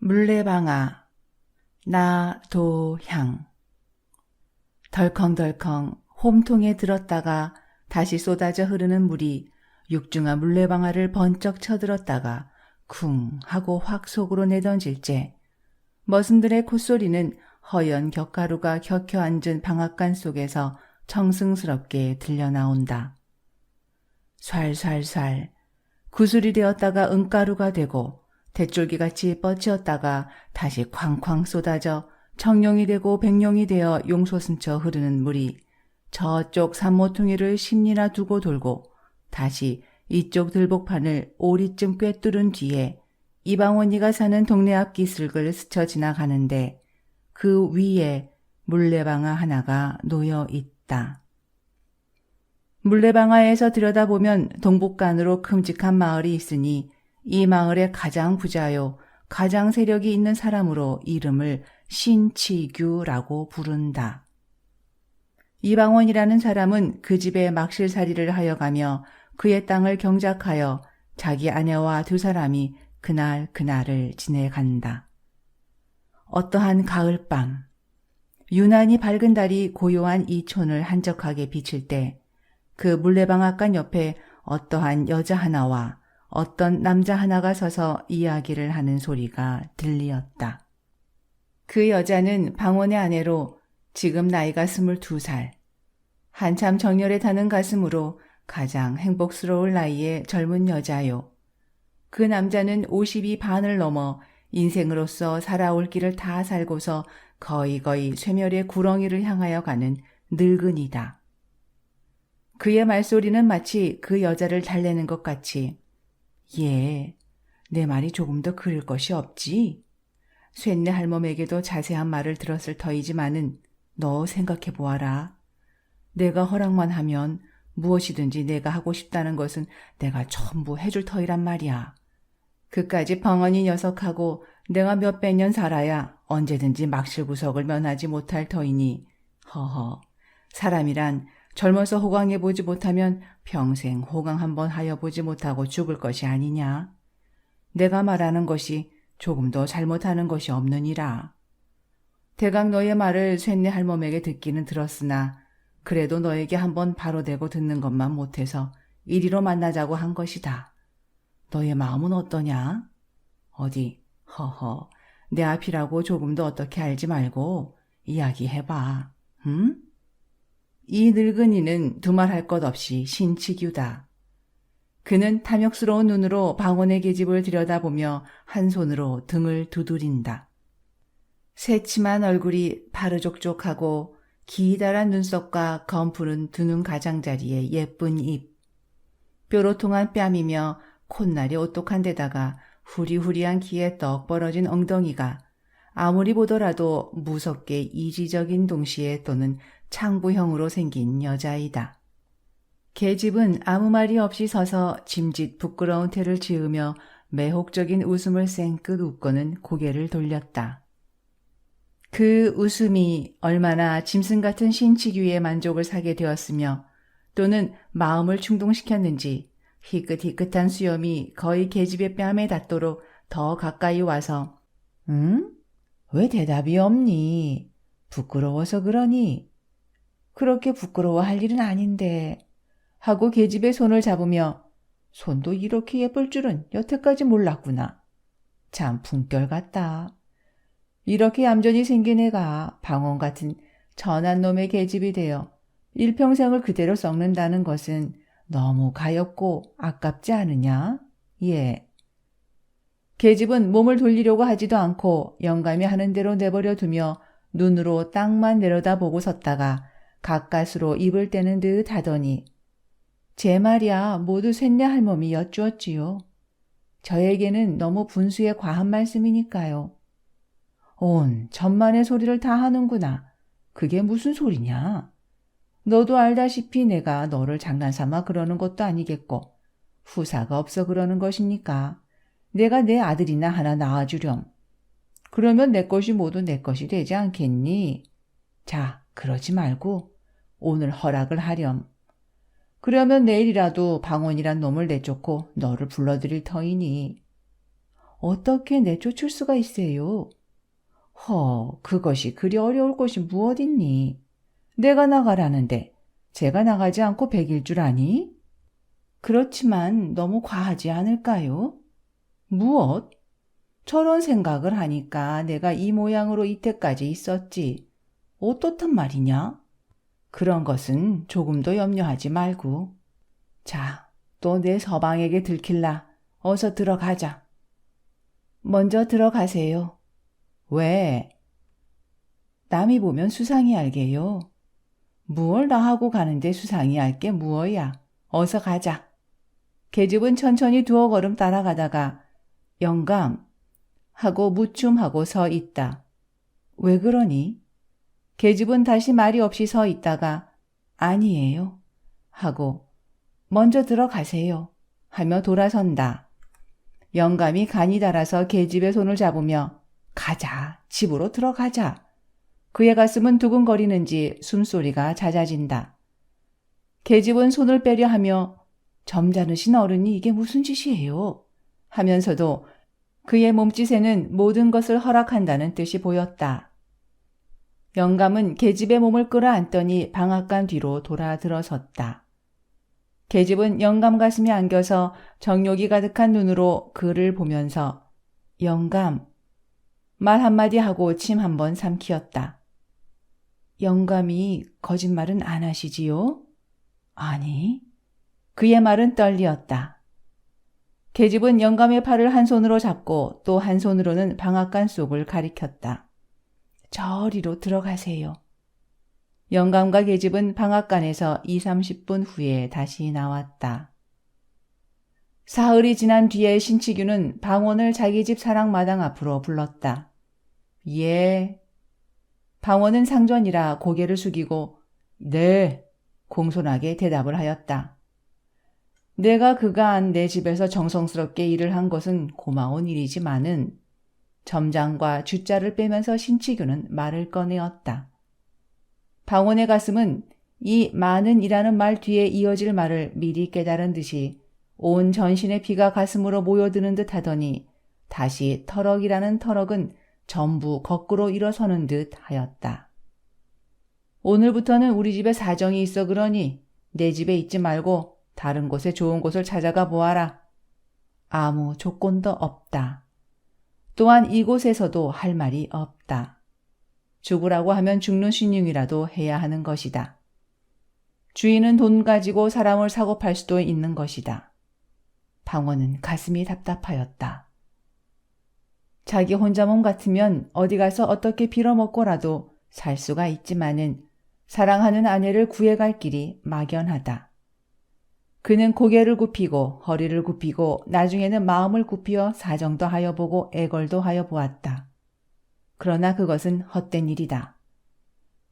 물레방아, 나도향. 덜컹덜컹 홈통에 들었다가 다시 쏟아져 흐르는 물이 육중한 물레방아를 번쩍 쳐들었다가 쿵 하고 확 속으로 내던질째 머슴들의 콧소리는 허연 곁가루가 켜켜 앉은 방앗간 속에서 청승스럽게 들려나온다. 촨촨촨 구슬이 되었다가 은가루가 되고 대쫄기같이 뻗치었다가 다시 쾅쾅 쏟아져 청룡이 되고 백룡이 되어 용솟음쳐 흐르는 물이 저쪽 산모퉁이를 십리나 두고 돌고 다시 이쪽 들복판을 오리쯤 꿰뚫은 뒤에 이방원이가 사는 동네 앞 기슭을 스쳐 지나가는데 그 위에 물레방아 하나가 놓여 있다. 물레방아에서 들여다보면 동북간으로 큼직한 마을이 있으니 이 마을의 가장 부자요 가장 세력이 있는 사람으로 이름을 신치규라고 부른다. 이방원이라는 사람은 그 집에 막실살이를 하여가며 그의 땅을 경작하여 자기 아내와 두 사람이 그날을 지내간다. 어떠한 가을밤, 유난히 밝은 달이 고요한 이 촌을 한적하게 비칠 때 그 물레방앗간 옆에 어떠한 여자 하나와 어떤 남자 하나가 서서 이야기를 하는 소리가 들리었다. 그 여자는 방원의 아내로 지금 나이가 22살, 한참 정열에 타는 가슴으로 가장 행복스러울 나이의 젊은 여자요. 그 남자는 50이 반을 넘어 인생으로서 살아올 길을 다 살고서 거의 쇠멸의 구렁이를 향하여 가는 늙은이다. 그의 말소리는 마치 그 여자를 달래는 것 같이 예, 내 말이 조금 더 그럴 것이 없지. 쇳내 할멈에게도 자세한 말을 들었을 터이지만은 너 생각해 보아라. 내가 허락만 하면 무엇이든지 내가 하고 싶다는 것은 내가 전부 해줄 터이란 말이야. 그까지 벙어니 녀석하고 내가 몇백 년 살아야 언제든지 막실구석을 면하지 못할 터이니 허허 사람이란 젊어서 호강해보지 못하면 평생 호강 한번 하여보지 못하고 죽을 것이 아니냐. 내가 말하는 것이 조금도 잘못하는 것이 없느니라. 대강 너의 말을 쇳내 할멈에게 듣기는 들었으나 그래도 너에게 한번 바로 대고 듣는 것만 못해서 이리로 만나자고 한 것이다. 너의 마음은 어떠냐? 어디 허허 내 앞이라고 조금도 어떻게 알지 말고 이야기해봐. 응? 이 늙은이는 두말할 것 없이 신치규다. 그는 탐욕스러운 눈으로 방원의 계집을 들여다보며 한 손으로 등을 두드린다. 새침한 얼굴이 파르족족하고 기다란 눈썹과 검푸른 두 눈 가장자리에 예쁜 입, 뾰로통한 뺨이며 콧날이 오똑한 데다가 후리후리한 키에 떡 벌어진 엉덩이가 아무리 보더라도 무섭게 이지적인 동시에 또는 창부형으로 생긴 여자이다. 계집은 아무 말이 없이 서서 짐짓 부끄러운 태를 지으며 매혹적인 웃음을 쌩끗 웃고는 고개를 돌렸다. 그 웃음이 얼마나 짐승 같은 신치규의 만족을 사게 되었으며 또는 마음을 충동시켰는지 희끗희끗한 수염이 거의 계집의 뺨에 닿도록 더 가까이 와서 응? 왜 대답이 없니? 부끄러워서 그러니? 그렇게 부끄러워할 일은 아닌데 하고 계집의 손을 잡으며 손도 이렇게 예쁠 줄은 여태까지 몰랐구나. 참 품결 같다. 이렇게 얌전히 생긴 애가 방언 같은 천한 놈의 계집이 되어 일평생을 그대로 썩는다는 것은 너무 가엾고 아깝지 않으냐? 예. 계집은 몸을 돌리려고 하지도 않고 영감이 하는 대로 내버려 두며 눈으로 땅만 내려다보고 섰다가 가까스로 입을 떼는 듯 하더니 제 말이야 모두 쇳내 할멈이 여쭈었지요. 저에게는 너무 분수에 과한 말씀이니까요. 온 천만의 소리를 다 하는구나. 그게 무슨 소리냐? 너도 알다시피 내가 너를 장난삼아 그러는 것도 아니겠고 후사가 없어 그러는 것이니까 내가 내 아들이나 하나 낳아주렴. 그러면 내 것이 모두 내 것이 되지 않겠니? 자, 그러지 말고 오늘 허락을 하렴. 그러면 내일이라도 방원이란 놈을 내쫓고 너를 불러들일 터이니. 어떻게 내쫓을 수가 있어요? 그것이 그리 어려울 것이 무엇이니? 내가 나가라는데 제가 나가지 않고 백일 줄 아니? 그렇지만 너무 과하지 않을까요? 무엇? 저런 생각을 하니까 내가 이 모양으로 이때까지 있었지. 어떻단 말이냐? 그런 것은 조금도 염려하지 말고. 자, 또 내 서방에게 들킬라. 어서 들어가자. 먼저 들어가세요. 왜? 남이 보면 수상히 알게요. 무얼 나하고 가는데 수상히 알게 무엇이야. 어서 가자. 계집은 천천히 두어 걸음 따라가다가 영감 하고 무춤하고 서 있다. 왜 그러니? 계집은 다시 말이 없이 서 있다가 아니에요 하고 먼저 들어가세요 하며 돌아선다. 영감이 간이 달아서 계집의 손을 잡으며 가자, 집으로 들어가자. 그의 가슴은 두근거리는지 숨소리가 잦아진다. 계집은 손을 빼려 하며 점잖으신 어른이 이게 무슨 짓이에요? 하면서도 그의 몸짓에는 모든 것을 허락한다는 뜻이 보였다. 영감은 계집의 몸을 끌어안더니 방앗간 뒤로 돌아 들어섰다. 계집은 영감 가슴에 안겨서 정욕이 가득한 눈으로 그를 보면서 영감, 말 한마디 하고 침 한번 삼키었다. 영감이 거짓말은 안 하시지요? 아니, 그의 말은 떨리었다. 계집은 영감의 팔을 한 손으로 잡고 또 한 손으로는 방앗간 속을 가리켰다. 저리로 들어가세요. 영감과 계집은 방앗간에서 20-30분 후에 다시 나왔다. 사흘이 지난 뒤에 신치규는 방원을 자기 집 사랑마당 앞으로 불렀다. 예. 방원은 상전이라 고개를 숙이고 네, 공손하게 대답을 하였다. 내가 그간 내 집에서 정성스럽게 일을 한 것은 고마운 일이지만은 점장과 주자를 빼면서 신치규는 말을 꺼내었다. 방원의 가슴은 이 많은이라는 말 뒤에 이어질 말을 미리 깨달은 듯이 온 전신의 피가 가슴으로 모여드는 듯 하더니 다시 터럭이라는 터럭은 전부 거꾸로 일어서는 듯 하였다. 오늘부터는 우리 집에 사정이 있어 그러니 내 집에 있지 말고 다른 곳에 좋은 곳을 찾아가 보아라. 아무 조건도 없다. 또한 이곳에서도 할 말이 없다. 죽으라고 하면 죽는 신용이라도 해야 하는 것이다. 주인은 돈 가지고 사람을 사고 팔 수도 있는 것이다. 방원은 가슴이 답답하였다. 자기 혼자 몸 같으면 어디 가서 어떻게 빌어먹고라도 살 수가 있지만은 사랑하는 아내를 구해갈 길이 막연하다. 그는 고개를 굽히고 허리를 굽히고 나중에는 마음을 굽히어 사정도 하여 보고 애걸도 하여 보았다. 그러나 그것은 헛된 일이다.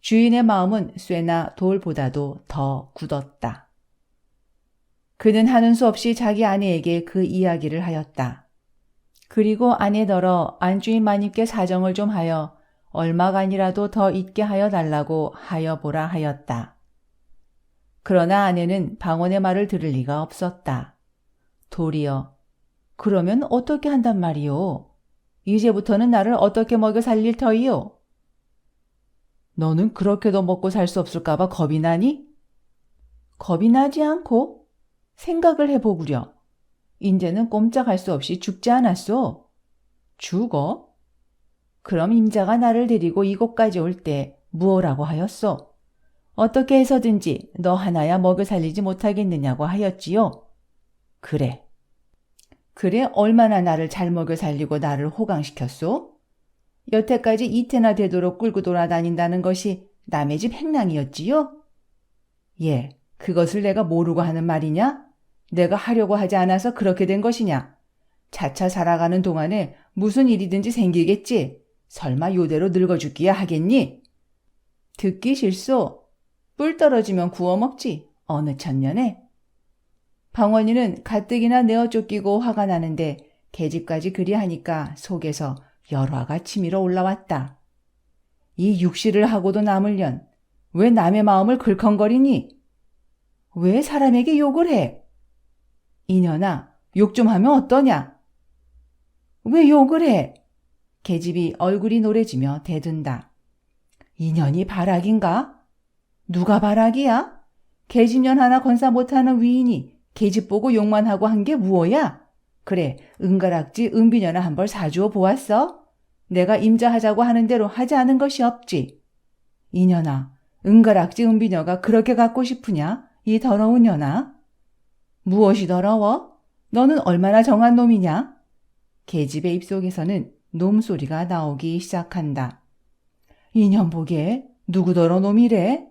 주인의 마음은 쇠나 돌보다도 더 굳었다. 그는 하는 수 없이 자기 아내에게 그 이야기를 하였다. 그리고 아내더러 안주인 마님께 사정을 좀 하여 얼마간이라도 더 있게 하여 달라고 하여 보라 하였다. 그러나 아내는 방원의 말을 들을 리가 없었다. 도리어 그러면 어떻게 한단 말이오? 이제부터는 나를 어떻게 먹여 살릴 터이오? 너는 그렇게도 먹고 살 수 없을까봐 겁이 나니? 겁이 나지 않고 생각을 해보구려. 인제는 꼼짝할 수 없이 죽지 않았소? 죽어? 그럼 임자가 나를 데리고 이곳까지 올 때 무엇라고 하였소? 어떻게 해서든지 너 하나야 먹여 살리지 못하겠느냐고 하였지요? 그래. 그래 얼마나 나를 잘 먹여 살리고 나를 호강시켰소? 여태까지 이태나 되도록 끌고 돌아다닌다는 것이 남의 집 행랑이었지요? 예, 그것을 내가 모르고 하는 말이냐? 내가 하려고 하지 않아서 그렇게 된 것이냐? 차차 살아가는 동안에 무슨 일이든지 생기겠지? 설마 요대로 늙어 죽기야 하겠니? 듣기 싫소? 뿔 떨어지면 구워 먹지. 어느 천년에? 방원이는 가뜩이나 내어 쫓기고 화가 나는데 계집까지 그리하니까 속에서 열화가 치밀어 올라왔다. 이 육시를 하고도 남을련 왜 남의 마음을 글컹거리니? 왜 사람에게 욕을 해? 이년아, 욕 좀 하면 어떠냐? 왜 욕을 해? 계집이 얼굴이 노래지며 대든다. 인연이 바락인가? 누가 바락이야? 계집년 하나 건사 못하는 위인이 계집 보고 욕만 하고 한 게 무엇야? 그래, 은가락지 은비녀나 한 벌 사주어 보았어? 내가 임자하자고 하는 대로 하지 않은 것이 없지. 이년아, 은가락지 은비녀가 그렇게 갖고 싶으냐? 이 더러운 년아? 무엇이 더러워? 너는 얼마나 정한 놈이냐? 계집의 입속에서는 놈소리가 나오기 시작한다. 이년 보게 누구더러 놈이래?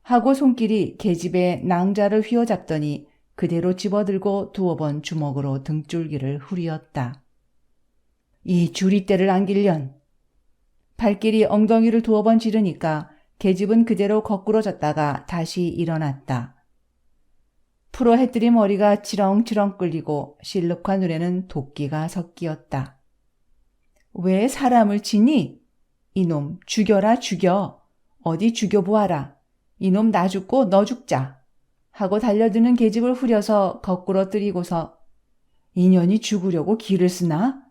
하고 손길이 계집의 낭자를 휘어잡더니 그대로 집어들고 두어 번 주먹으로 등줄기를 후리었다. 이 주리떼를 안길련. 발길이 엉덩이를 두어 번 지르니까 계집은 그대로 거꾸러졌다가 다시 일어났다. 풀어 해뜨린 머리가 치렁치렁 끌리고 실룩한 눈에는 도끼가 섞이었다. 왜 사람을 치니? 이놈 죽여라 죽여. 어디 죽여보아라. 이놈 나 죽고 너 죽자. 하고 달려드는 계집을 후려서 거꾸로 뜨리고서 인연이 죽으려고 기를 쓰나?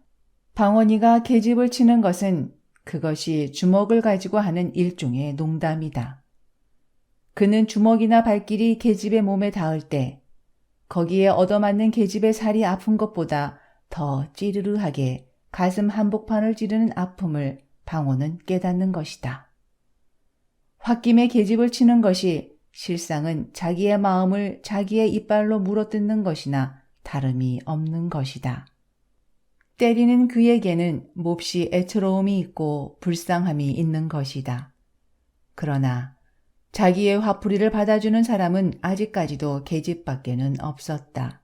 방언이가 계집을 치는 것은 그것이 주먹을 가지고 하는 일종의 농담이다. 그는 주먹이나 발길이 계집의 몸에 닿을 때 거기에 얻어맞는 계집의 살이 아픈 것보다 더 찌르르하게 가슴 한복판을 찌르는 아픔을 방언은 깨닫는 것이다. 홧김에 계집을 치는 것이 실상은 자기의 마음을 자기의 이빨로 물어뜯는 것이나 다름이 없는 것이다. 때리는 그에게는 몹시 애처로움이 있고 불쌍함이 있는 것이다. 그러나 자기의 화풀이를 받아주는 사람은 아직까지도 계집밖에는 없었다.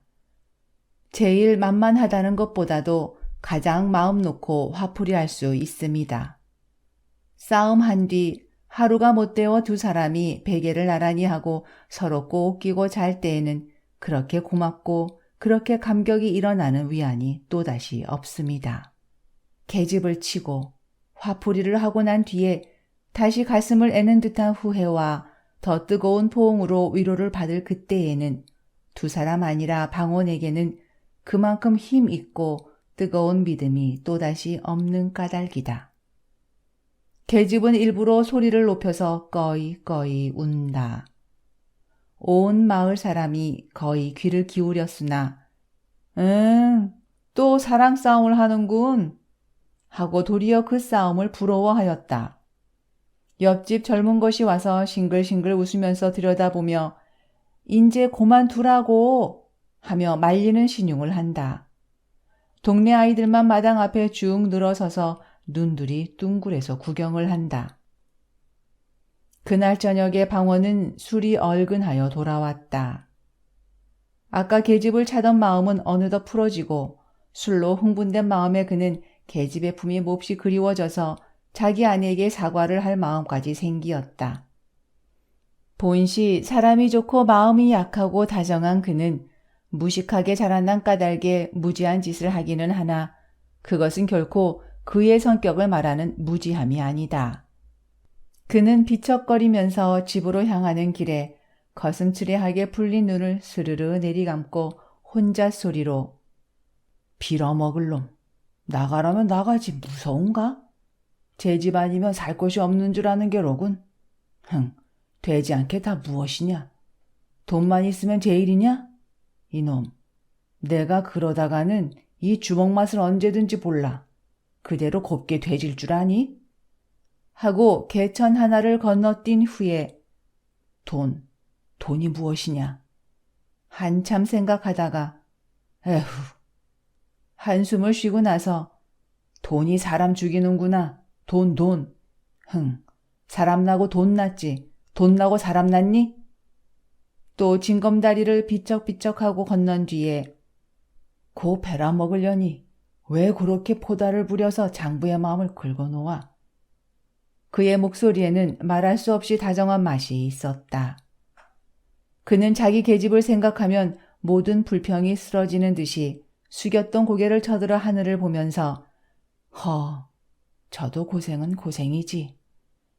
제일 만만하다는 것보다도 가장 마음 놓고 화풀이할 수 있습니다. 싸움한 뒤 하루가 못되어 두 사람이 베개를 나란히 하고 서로 꼭 끼고 잘 때에는 그렇게 고맙고 그렇게 감격이 일어나는 위안이 또다시 없습니다. 계집을 치고 화풀이를 하고 난 뒤에 다시 가슴을 애는 듯한 후회와 더 뜨거운 포옹으로 위로를 받을 그때에는 두 사람 아니라 방언에게는 그만큼 힘 있고 뜨거운 믿음이 또다시 없는 까닭이다. 계집은 일부러 소리를 높여서 꺼이 운다. 온 마을 사람이 거의 귀를 기울였으나 또 사랑 싸움을 하는군 하고 도리어 그 싸움을 부러워하였다. 옆집 젊은 것이 와서 싱글싱글 웃으면서 들여다보며 인제 고만두라고 하며 말리는 신용을 한다. 동네 아이들만 마당 앞에 쭉 늘어서서 눈들이 둥글해서 구경을 한다. 그날 저녁에 방원은 술이 얼근하여 돌아왔다. 아까 계집을 차던 마음은 어느덧 풀어지고 술로 흥분된 마음에 그는 계집의 품이 몹시 그리워져서 자기 아내에게 사과를 할 마음까지 생기었다. 본시 사람이 좋고 마음이 약하고 다정한 그는 무식하게 자라난 까닭에 무지한 짓을 하기는 하나 그것은 결코 그의 성격을 말하는 무지함이 아니다. 그는 비척거리면서 집으로 향하는 길에 거슴츠레하게 풀린 눈을 스르르 내리감고 혼자 소리로 빌어먹을 놈, 나가라면 나가지 무서운가? 제 집 아니면 살 곳이 없는 줄 아는 게로군. 되지 않게 다 무엇이냐? 돈만 있으면 제일이냐? 이놈, 내가 그러다가는 이 주먹 맛을 언제든지 볼라. 그대로 곱게 되질 줄 아니? 하고 개천 하나를 건너뛴 후에 돈이 무엇이냐? 한참 생각하다가 에휴, 한숨을 쉬고 나서 돈이 사람 죽이는구나. 돈. 사람 나고 돈 났지. 돈 나고 사람 났니? 또 징검다리를 비쩍비쩍하고 건넌 뒤에 고 베라 먹으려니 왜 그렇게 포다를 부려서 장부의 마음을 긁어놓아? 그의 목소리에는 말할 수 없이 다정한 맛이 있었다. 그는 자기 계집을 생각하면 모든 불평이 쓰러지는 듯이 숙였던 고개를 쳐들어 하늘을 보면서 저도 고생은 고생이지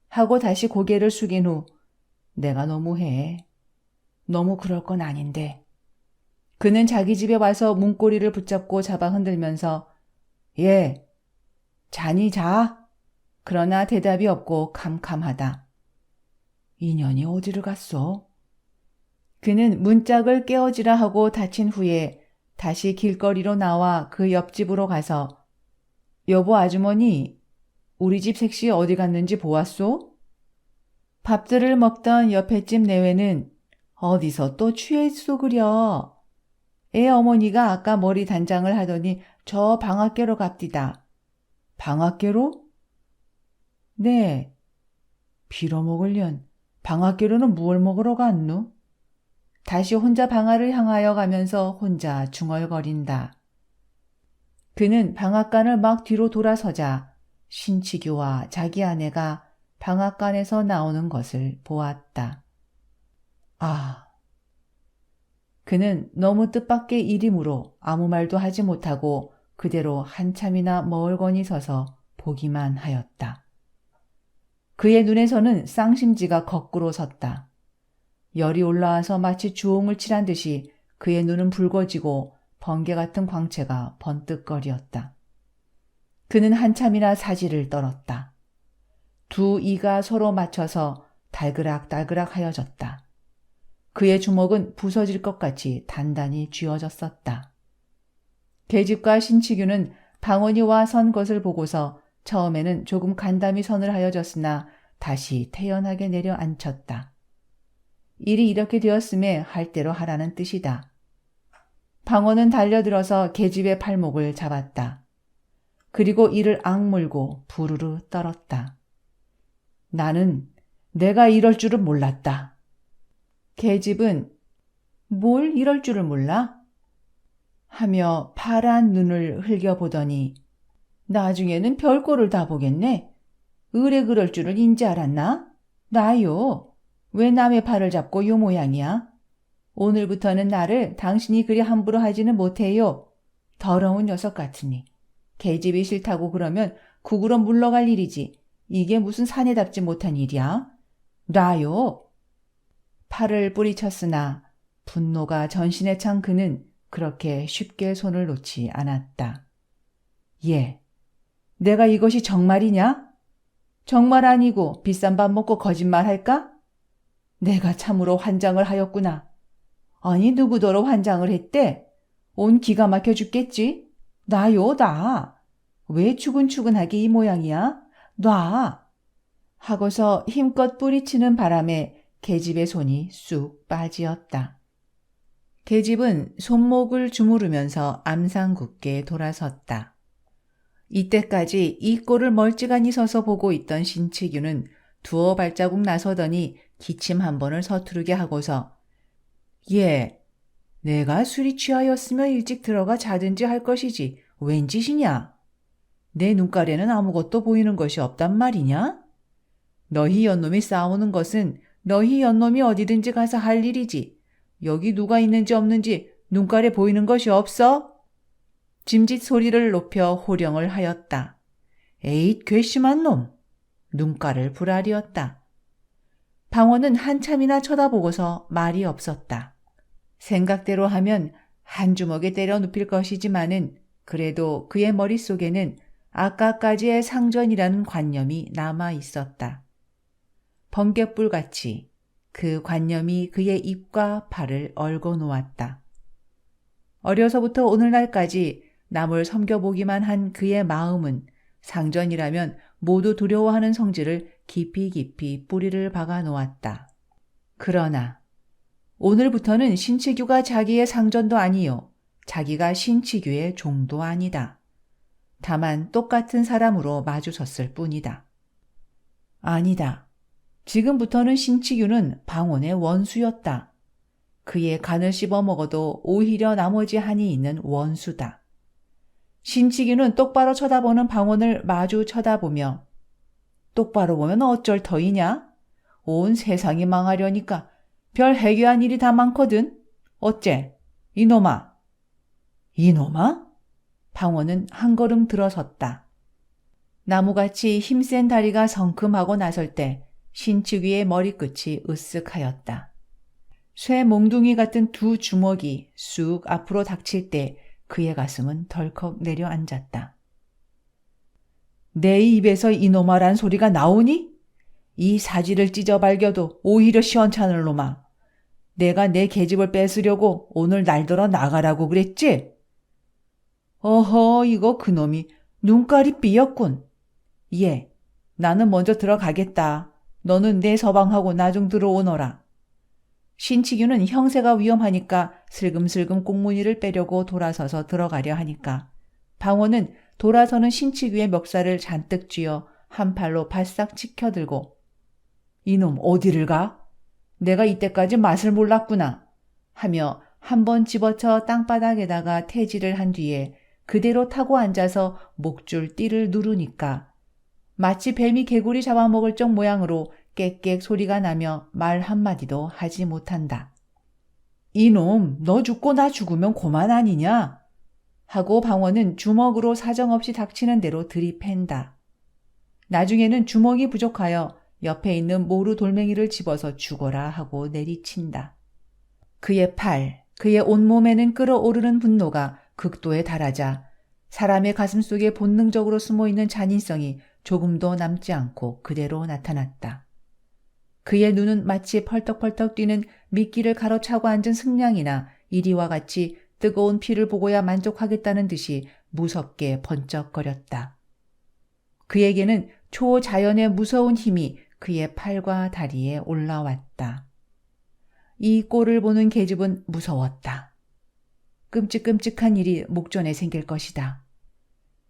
하고 다시 고개를 숙인 후 내가 너무해. 너무 그럴 건 아닌데. 그는 자기 집에 와서 문고리를 붙잡고 잡아 흔들면서 예. 자니 자? 그러나 대답이 없고 캄캄하다. 인연이 어디를 갔어? 그는 문짝을 깨어지라 하고 닫힌 후에 다시 길거리로 나와 그 옆집으로 가서 여보 아주머니, 우리 집 색시 어디 갔는지 보았소? 밥들을 먹던 옆에 집 내외는 어디서 또 취했소 그려. 애 어머니가 아까 머리 단장을 하더니 저 방앗개로 갑디다. 방앗개로? 네. 빌어먹을련. 방앗개로는 무얼 먹으러 갔누? 다시 혼자 방앗을 향하여 가면서 혼자 중얼거린다. 그는 방앗간을 막 뒤로 돌아서자 신치규와 자기 아내가 방앗간에서 나오는 것을 보았다. 아. 그는 너무 뜻밖의 일이므로 아무 말도 하지 못하고 그대로 한참이나 머울거니 서서 보기만 하였다. 그의 눈에서는 쌍심지가 거꾸로 섰다. 열이 올라와서 마치 주홍을 칠한 듯이 그의 눈은 붉어지고 번개 같은 광채가 번뜩거리었다. 그는 한참이나 사지를 떨었다. 두 이가 서로 맞춰서 달그락달그락 하여졌다. 그의 주먹은 부서질 것 같이 단단히 쥐어졌었다. 계집과 신치규는 방언이 와 선 것을 보고서 처음에는 조금 간담이 선을 하여졌으나 다시 태연하게 내려앉혔다. 일이 이렇게 되었음에 할 대로 하라는 뜻이다. 방언은 달려들어서 계집의 팔목을 잡았다. 그리고 이를 악물고 부르르 떨었다. 나는 내가 이럴 줄은 몰랐다. 계집은 뭘 이럴 줄을 몰라? 하며 파란 눈을 흘겨보더니 나중에는 별꼴을 다 보겠네. 의뢰 그럴 줄은 인지 알았나? 나요. 왜 남의 팔을 잡고 요 모양이야? 오늘부터는 나를 당신이 그리 함부로 하지는 못해요. 더러운 녀석 같으니. 계집이 싫다고 그러면 국으로 물러갈 일이지. 이게 무슨 사내답지 못한 일이야? 놔요. 팔을 뿌리쳤으나 분노가 전신에 찬 그는 그렇게 쉽게 손을 놓지 않았다. 예, 내가 이것이 정말이냐? 정말 아니고 비싼 밥 먹고 거짓말할까? 내가 참으로 환장을 하였구나. 아니 누구더러 환장을 했대? 온 기가 막혀 죽겠지? 나요 나. 왜 추근추근하게 이 모양이야? 놔. 하고서 힘껏 뿌리치는 바람에 계집의 손이 쑥 빠지었다. 계집은 손목을 주무르면서 암상궂게 돌아섰다. 이때까지 이 꼴을 멀찌감히 서서 보고 있던 신치규는 두어 발자국 나서더니 기침 한 번을 서투르게 하고서 예, 내가 술이 취하였으면 일찍 들어가 자든지 할 것이지 웬 짓이냐? 내 눈가에는 아무것도 보이는 것이 없단 말이냐? 너희 연놈이 싸우는 것은 너희 연놈이 어디든지 가서 할 일이지. 여기 누가 있는지 없는지 눈가에 보이는 것이 없어? 짐짓 소리를 높여 호령을 하였다. 에잇 괘씸한 놈. 눈가를 부라리었다. 방원은 한참이나 쳐다보고서 말이 없었다. 생각대로 하면 한 주먹에 때려 눕힐 것이지만은 그래도 그의 머릿속에는 아까까지의 상전이라는 관념이 남아 있었다. 번갯불같이 그 관념이 그의 입과 팔을 얽어 놓았다. 어려서부터 오늘날까지 남을 섬겨보기만 한 그의 마음은 상전이라면 모두 두려워하는 성질을 깊이 깊이 뿌리를 박아 놓았다. 그러나 오늘부터는 신치규가 자기의 상전도 아니요 자기가 신치규의 종도 아니다. 다만 똑같은 사람으로 마주섰을 뿐이다. 아니다. 지금부터는 신치규는 방원의 원수였다. 그의 간을 씹어먹어도 오히려 나머지 한이 있는 원수다. 신치규는 똑바로 쳐다보는 방원을 마주 쳐다보며 똑바로 보면 어쩔 터이냐? 온 세상이 망하려니까 별 해괴한 일이 다 많거든. 어째? 이놈아. 이놈아? 방원은 한 걸음 들어섰다. 나무같이 힘센 다리가 성큼하고 나설 때 신치규의 머리끝이 으쓱하였다. 쇠 몽둥이 같은 두 주먹이 쑥 앞으로 닥칠 때 그의 가슴은 덜컥 내려앉았다. 내 입에서 이놈아란 소리가 나오니? 이 사지를 찢어 발겨도 오히려 시원찮을 놈아. 내가 내 계집을 뺏으려고 오늘 날더러 나가라고 그랬지? 어허, 이거 그놈이 눈깔이 삐었군. 예, 나는 먼저 들어가겠다. 너는 내 서방하고 나중 들어오너라. 신치규는 형세가 위험하니까 슬금슬금 꽁무니를 빼려고 돌아서서 들어가려 하니까 방원은 돌아서는 신치규의 멱살을 잔뜩 쥐어 한 팔로 바싹 치켜들고 이놈 어디를 가? 내가 이때까지 맛을 몰랐구나 하며 한번 집어쳐 땅바닥에다가 태지를 한 뒤에 그대로 타고 앉아서 목줄 띠를 누르니까 마치 뱀이 개구리 잡아먹을 적 모양으로 깨깨 소리가 나며 말 한마디도 하지 못한다. 이놈 너 죽고 나 죽으면 고만 아니냐? 하고 방원은 주먹으로 사정없이 닥치는 대로 들이팬다. 나중에는 주먹이 부족하여 옆에 있는 모루 돌멩이를 집어서 죽어라 하고 내리친다. 그의 팔, 그의 온몸에는 끓어오르는 분노가 극도에 달하자 사람의 가슴속에 본능적으로 숨어있는 잔인성이 조금도 남지 않고 그대로 나타났다. 그의 눈은 마치 펄떡펄떡 뛰는 미끼를 가로차고 앉은 승냥이나 이리와 같이 뜨거운 피를 보고야 만족하겠다는 듯이 무섭게 번쩍거렸다. 그에게는 초자연의 무서운 힘이 그의 팔과 다리에 올라왔다. 이 꼴을 보는 계집은 무서웠다. 끔찍끔찍한 일이 목전에 생길 것이다.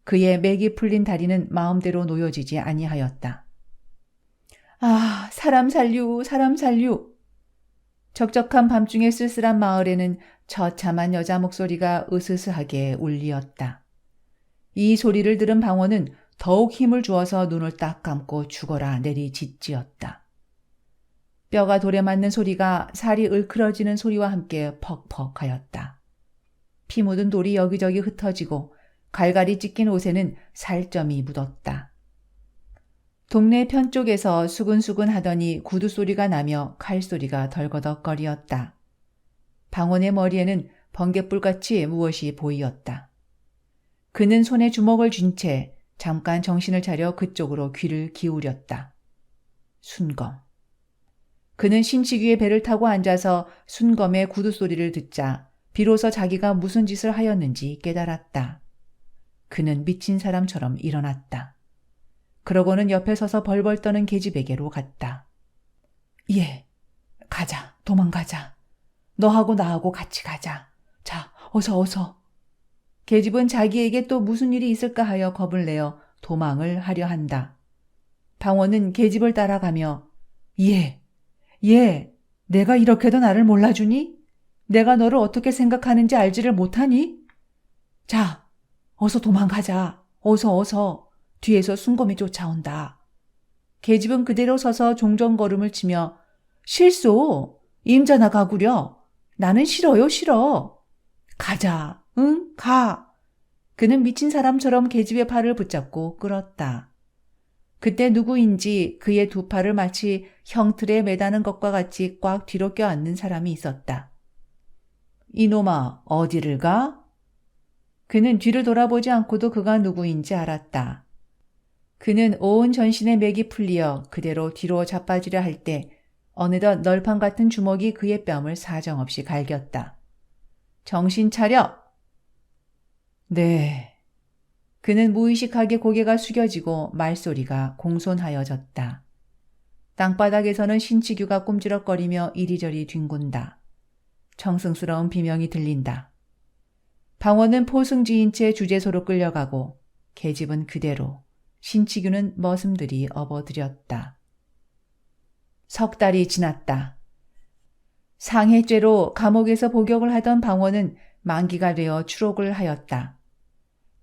그의 맥이 풀린 다리는 마음대로 놓여지지 아니하였다. 아, 사람 살류, 사람 살류. 적적한 밤중의 쓸쓸한 마을에는 처참한 여자 목소리가 으스스하게 울리었다. 이 소리를 들은 방원은 더욱 힘을 주어서 눈을 딱 감고 죽어라 내리짖지었다. 뼈가 돌에 맞는 소리가 살이 을클어지는 소리와 함께 퍽퍽하였다. 피 묻은 돌이 여기저기 흩어지고 갈갈이 찢긴 옷에는 살점이 묻었다. 동네 편쪽에서 수근수근 하더니 구두 소리가 나며 칼 소리가 덜거덕거리었다. 방원의 머리에는 번갯불같이 무엇이 보이었다. 그는 손에 주먹을 쥔 채 잠깐 정신을 차려 그쪽으로 귀를 기울였다. 순검. 그는 신치규의 배를 타고 앉아서 순검의 구두 소리를 듣자 비로소 자기가 무슨 짓을 하였는지 깨달았다. 그는 미친 사람처럼 일어났다. 그러고는 옆에 서서 벌벌 떠는 계집에게로 갔다. 예, 가자, 도망가자. 너하고 나하고 같이 가자. 자, 어서. 계집은 자기에게 또 무슨 일이 있을까 하여 겁을 내어 도망을 하려 한다. 방원은 계집을 따라가며 예, 내가 이렇게도 나를 몰라주니? 내가 너를 어떻게 생각하는지 알지를 못하니? 자, 어서 도망가자. 어서. 뒤에서 순검이 쫓아온다. 계집은 그대로 서서 종종 걸음을 치며 실소, 임자나 가구려. 나는 싫어. 가자, 응, 가. 그는 미친 사람처럼 계집의 팔을 붙잡고 끌었다. 그때 누구인지 그의 두 팔을 마치 형틀에 매다는 것과 같이 꽉 뒤로 껴안는 사람이 있었다. 이놈아, 어디를 가? 그는 뒤를 돌아보지 않고도 그가 누구인지 알았다. 그는 온 전신의 맥이 풀리어 그대로 뒤로 자빠지려 할 때 어느덧 널판 같은 주먹이 그의 뺨을 사정없이 갈겼다. 정신 차려! 네. 그는 무의식하게 고개가 숙여지고 말소리가 공손하여졌다. 땅바닥에서는 신치규가 꼼지럭거리며 이리저리 뒹군다. 청승스러운 비명이 들린다. 방원은 포승지인 채 주재소로 끌려가고 계집은 그대로, 신치규는 머슴들이 업어들였다. 석 달이 지났다. 상해죄로 감옥에서 복역을 하던 방원은 만기가 되어 추록을 하였다.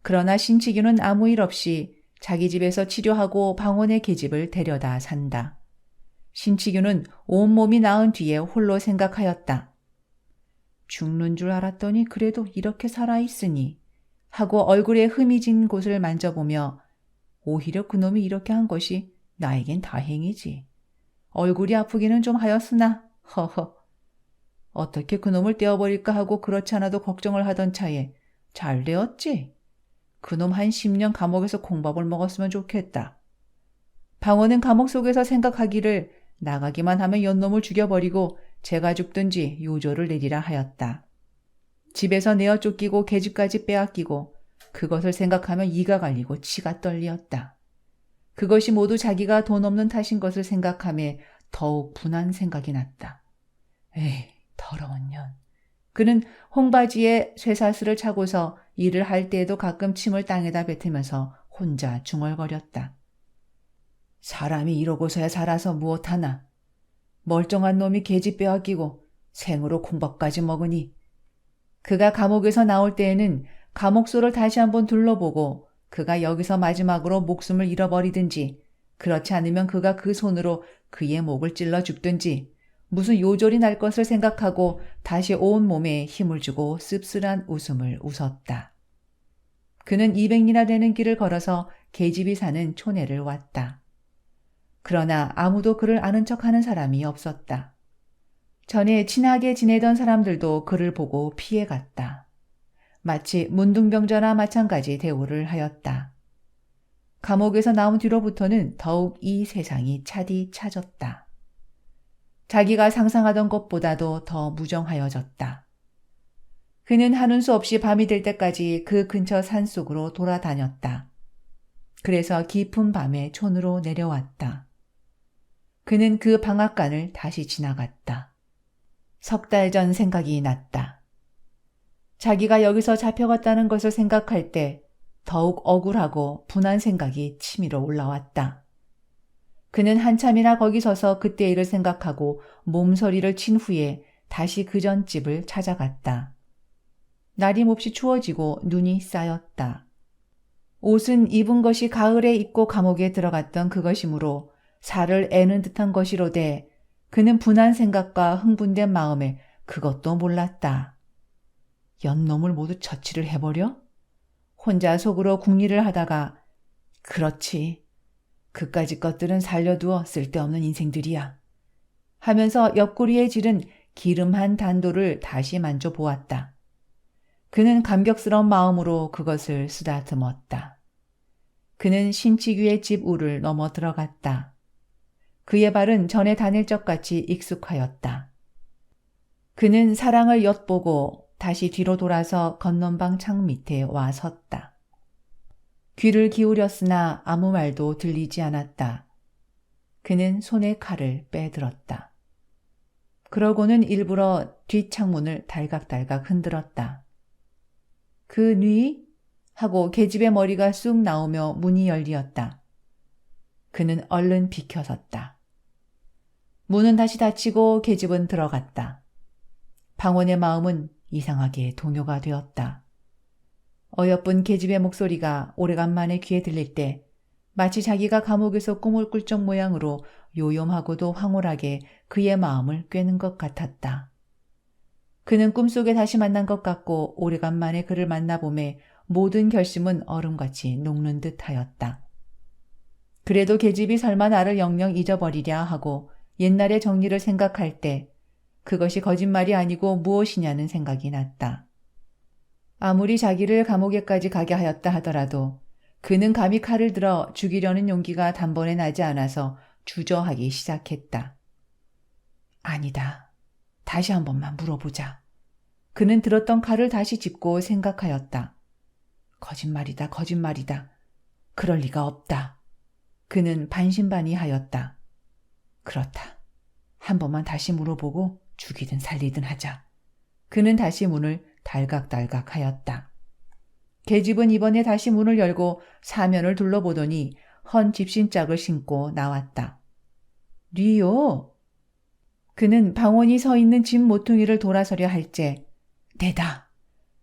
그러나 신치규는 아무 일 없이 자기 집에서 치료하고 방원의 계집을 데려다 산다. 신치규는 온몸이 나은 뒤에 홀로 생각하였다. 죽는 줄 알았더니 그래도 이렇게 살아있으니 하고 얼굴에 흠이 진 곳을 만져보며 오히려 그놈이 이렇게 한 것이 나에겐 다행이지. 얼굴이 아프기는 좀 하였으나 허허. 어떻게 그놈을 떼어버릴까 하고 그렇지 않아도 걱정을 하던 차에 잘 되었지. 그놈 한 10년 감옥에서 콩밥을 먹었으면 좋겠다. 방원은 감옥 속에서 생각하기를 나가기만 하면 연놈을 죽여버리고 제가 죽든지 요조를 내리라 하였다. 집에서 내어 쫓기고 계집까지 빼앗기고 그것을 생각하면 이가 갈리고 치가 떨리었다. 그것이 모두 자기가 돈 없는 탓인 것을 생각하며 더욱 분한 생각이 났다. 에이, 더러운 년. 그는 홍바지에 쇠사슬을 차고서 일을 할 때에도 가끔 침을 땅에다 뱉으면서 혼자 중얼거렸다. 사람이 이러고서야 살아서 무엇하나. 멀쩡한 놈이 계집 빼앗기고 생으로 콩밥까지 먹으니. 그가 감옥에서 나올 때에는 감옥소를 다시 한번 둘러보고 그가 여기서 마지막으로 목숨을 잃어버리든지 그렇지 않으면 그가 그 손으로 그의 목을 찔러 죽든지 무슨 요절이 날 것을 생각하고 다시 온 몸에 힘을 주고 씁쓸한 웃음을 웃었다. 그는 200리나 되는 길을 걸어서 계집이 사는 촌에를 왔다. 그러나 아무도 그를 아는 척하는 사람이 없었다. 전에 친하게 지내던 사람들도 그를 보고 피해갔다. 마치 문둥병자나 마찬가지 대우를 하였다. 감옥에서 나온 뒤로부터는 더욱 이 세상이 차디차졌다. 자기가 상상하던 것보다도 더 무정하여졌다. 그는 하는 수 없이 밤이 될 때까지 그 근처 산속으로 돌아다녔다. 그래서 깊은 밤에 촌으로 내려왔다. 그는 그 방앗간을 다시 지나갔다. 석 달 전 생각이 났다. 자기가 여기서 잡혀갔다는 것을 생각할 때 더욱 억울하고 분한 생각이 치밀어 올라왔다. 그는 한참이나 거기 서서 그때 일을 생각하고 몸서리를 친 후에 다시 그 전 집을 찾아갔다. 날이 몹시 추워지고 눈이 쌓였다. 옷은 입은 것이 가을에 입고 감옥에 들어갔던 그것이므로 살을 애는 듯한 것이로되 그는 분한 생각과 흥분된 마음에 그것도 몰랐다. 연놈을 모두 처치를 해버려? 혼자 속으로 궁리를 하다가 그렇지. 그까짓 것들은 살려두어 쓸데없는 인생들이야. 하면서 옆구리에 지른 기름한 단도를 다시 만져보았다. 그는 감격스러운 마음으로 그것을 쓰다듬었다. 그는 신치규의 집 우를 넘어 들어갔다. 그의 발은 전에 다닐 적같이 익숙하였다. 그는 사랑을 엿보고 다시 뒤로 돌아서 건넌방 창 밑에 와 섰다. 귀를 기울였으나 아무 말도 들리지 않았다. 그는 손에 칼을 빼들었다. 그러고는 일부러 뒷창문을 달각달각 흔들었다. 그 뉘? 하고 계집의 머리가 쑥 나오며 문이 열리었다. 그는 얼른 비켜섰다. 문은 다시 닫히고 계집은 들어갔다. 방원의 마음은 이상하게 동요가 되었다. 어여쁜 계집의 목소리가 오래간만에 귀에 들릴 때 마치 자기가 감옥에서 꿈을 꿀 적 모양으로 요염하고도 황홀하게 그의 마음을 꿰는 것 같았다. 그는 꿈속에 다시 만난 것 같고 오래간만에 그를 만나봄에 모든 결심은 얼음같이 녹는 듯 하였다. 그래도 계집이 설마 나를 영영 잊어버리랴 하고 옛날의 정리를 생각할 때 그것이 거짓말이 아니고 무엇이냐는 생각이 났다. 아무리 자기를 감옥에까지 가게 하였다 하더라도 그는 감히 칼을 들어 죽이려는 용기가 단번에 나지 않아서 주저하기 시작했다. 아니다. 다시 한 번만 물어보자. 그는 들었던 칼을 다시 짚고 생각하였다. 거짓말이다, 거짓말이다. 그럴 리가 없다. 그는 반신반의하였다. 그렇다. 한 번만 다시 물어보고 죽이든 살리든 하자. 그는 다시 문을 달각달각 하였다. 계집은 이번에 다시 문을 열고 사면을 둘러보더니 헌 집신짝을 신고 나왔다. 뉘요? 그는 방원이 서 있는 집 모퉁이를 돌아서려 할째 내다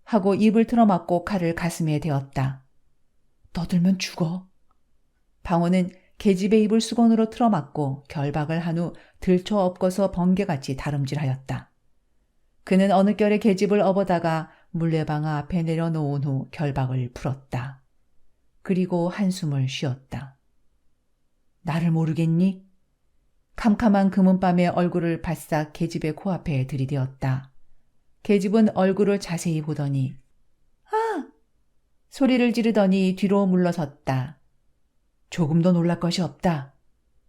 하고 입을 틀어막고 칼을 가슴에 대었다. 떠들면 죽어. 방원은 계집의 입을 수건으로 틀어막고 결박을 한 후 들쳐 엎어서 번개같이 다름질하였다. 그는 어느 결에 계집을 업어다가 물레방아 앞에 내려놓은 후 결박을 풀었다. 그리고 한숨을 쉬었다. 나를 모르겠니? 캄캄한 금은밤에 얼굴을 바싹 계집의 코앞에 들이대었다. 계집은 얼굴을 자세히 보더니 아! 소리를 지르더니 뒤로 물러섰다. 조금도 놀랄 것이 없다.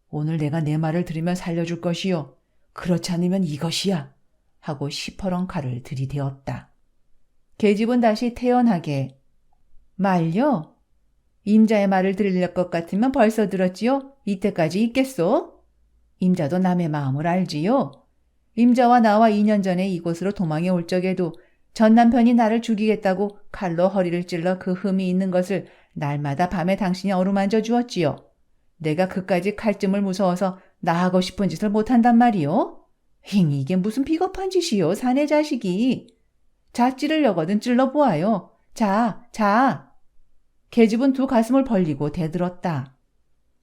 오늘 내가 내 말을 들으면 살려줄 것이요. 그렇지 않으면 이것이야. 하고 시퍼런 칼을 들이대었다. 계집은 다시 태연하게 말요? 임자의 말을 들을 것 같으면 벌써 들었지요? 이때까지 있겠소? 임자도 남의 마음을 알지요? 임자와 나와 2년 전에 이곳으로 도망해 올 적에도 전 남편이 나를 죽이겠다고 칼로 허리를 찔러 그 흠이 있는 것을 날마다 밤에 당신이 어루만져 주었지요. 내가 그까지 칼쯤을 무서워서 나하고 싶은 짓을 못한단 말이요? 이게 무슨 비겁한 짓이요, 사내 자식이. 자, 찌르려거든 찔러보아요. 자. 계집은 두 가슴을 벌리고 대들었다.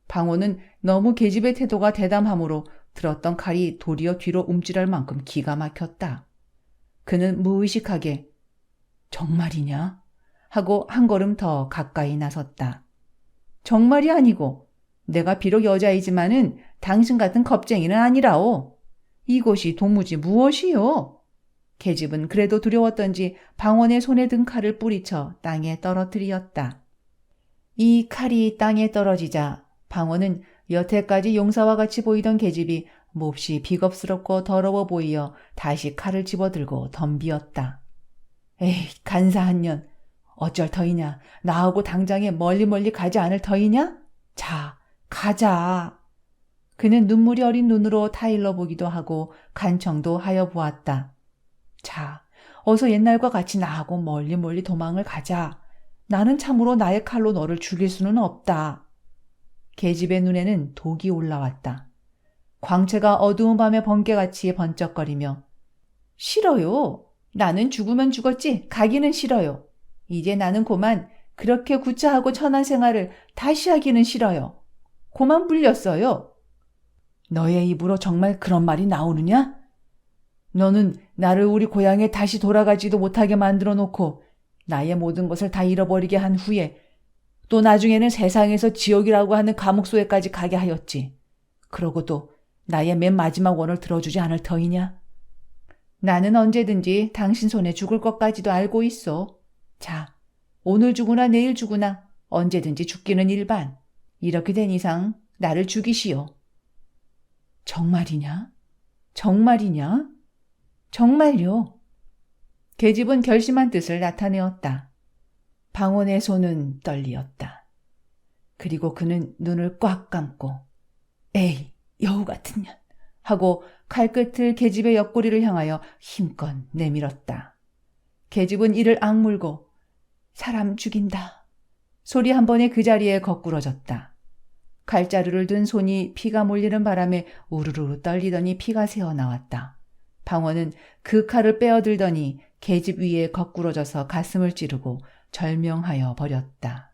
방호는 너무 계집의 태도가 대담하므로 들었던 칼이 도리어 뒤로 움찔할 만큼 기가 막혔다. 그는 무의식하게 정말이냐? 하고 한 걸음 더 가까이 나섰다. 정말이 아니고 내가 비록 여자이지만은 당신 같은 겁쟁이는 아니라오. 이곳이 도무지 무엇이요? 계집은 그래도 두려웠던지 방원의 손에 든 칼을 뿌리쳐 땅에 떨어뜨리었다. 이 칼이 땅에 떨어지자 방원은 여태까지 용사와 같이 보이던 계집이 몹시 비겁스럽고 더러워 보이어 다시 칼을 집어들고 덤비었다. 에이, 간사한 년. 어쩔 터이냐? 나하고 당장에 멀리 가지 않을 터이냐? 자, 가자. 그는 눈물이 어린 눈으로 타일러 보기도 하고 간청도 하여 보았다. 자, 어서 옛날과 같이 나하고 멀리 도망을 가자. 나는 참으로 나의 칼로 너를 죽일 수는 없다. 계집의 눈에는 독이 올라왔다. 광채가 어두운 밤의 번개같이 번쩍거리며 싫어요. 나는 죽으면 죽었지 가기는 싫어요. 이제 나는 고만 그렇게 구차하고 천한 생활을 다시 하기는 싫어요. 고만 불렸어요. 너의 입으로 정말 그런 말이 나오느냐? 너는 나를 우리 고향에 다시 돌아가지도 못하게 만들어 놓고 나의 모든 것을 다 잃어버리게 한 후에 또 나중에는 세상에서 지옥이라고 하는 감옥소에까지 가게 하였지. 그러고도 나의 맨 마지막 원을 들어주지 않을 터이냐? 나는 언제든지 당신 손에 죽을 것까지도 알고 있어. 자, 오늘 죽으나 내일 죽으나 언제든지 죽기는 일반. 이렇게 된 이상 나를 죽이시오. 정말이냐? 정말이냐? 정말요. 계집은 결심한 뜻을 나타내었다. 방원의 손은 떨리었다. 그리고 그는 눈을 꽉 감고 에이, 여우 같은 년 하고 칼끝을 계집의 옆구리를 향하여 힘껏 내밀었다. 계집은 이를 악물고 사람 죽인다. 소리 한 번에 그 자리에 거꾸러졌다. 칼자루를 든 손이 피가 몰리는 바람에 우르르 떨리더니 피가 새어나왔다. 방원은 그 칼을 빼어들더니 계집 위에 거꾸러져서 가슴을 찌르고 절명하여 버렸다.